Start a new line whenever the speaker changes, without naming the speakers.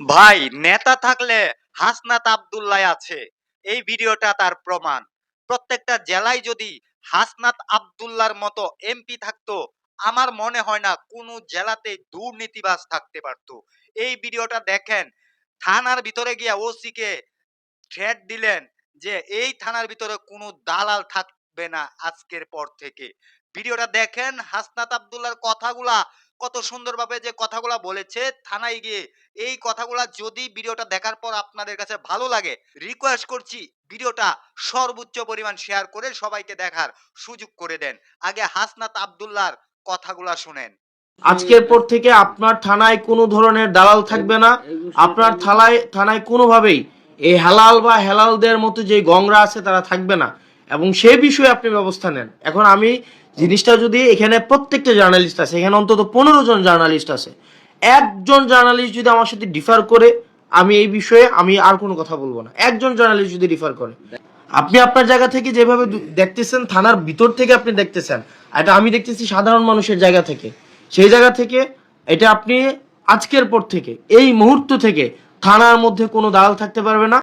ভাই, নেতা থাকলে হাসনাত আব্দুল্লাহ আছে। এই ভিডিওটা তার প্রমাণ। প্রত্যেকটা জেলায় যদি হাসনাত আব্দুল্লাহর মতো এমপি থাকতো, আমার মনে হয় না কোনো জেলাতে দুর্নীতিবাজ থাকতে পারতো। এই ভিডিওটা দেখেন, থানার ভিতরে গিয়া ওসি কে থ্রেট দিলেন যে এই থানার ভিতরে কোনো দালাল থাকবে না আজকের পর থেকে। ভিডিওটা দেখেন, হাসনাত আব্দুল্লাহর কথাগুলা কত সুন্দরভাবে যে কথাগুলা বলেছে থানায় গিয়ে। এই কথাগুলা যদি ভিডিওটা দেখার পর আপনাদের কাছে ভালো লাগে, রিকোয়েস্ট করছি ভিডিওটা সর্বোচ্চ পরিমাণ শেয়ার করে সবাইকে দেখার সুযোগ করে দেন। আগে হাসনাত আব্দুল্লাহর কথাগুলা শুনেন।
আজকের পর থেকে আপনার থানায় কোনো ধরনের দালাল থাকবে না। আপনার থানায় কোনোভাবেই এই হালাল বা হেলালদের মতো যে গংরা আছে তারা থাকবে না, এবং সেই বিষয়ে আপনি ব্যবস্থা নেন। এখন আমি জিনিসটা যদি এখানে প্রত্যেকটা জার্নালিস্ট আছে, এখানে অন্তত 15 জন জার্নালিস্ট আছে, একজন জার্নালিস্ট যদি আমার সাথে ডিফার করে, আমি এই বিষয়ে আমি আর কোনো কথা বলবো না। একজন জার্নালিস্ট যদি ডিফার করে, আপনি আপনার জায়গা থেকে যেভাবে দেখতেছেন, থানার ভিতর থেকে আপনি দেখতেছেন, এটা আমি দেখতেছি সাধারণ মানুষের জায়গা থেকে। সেই জায়গা থেকে এটা আপনি আজকের পর থেকে, এই মুহূর্ত থেকে থানার মধ্যে কোনো দালাল থাকতে পারবে না।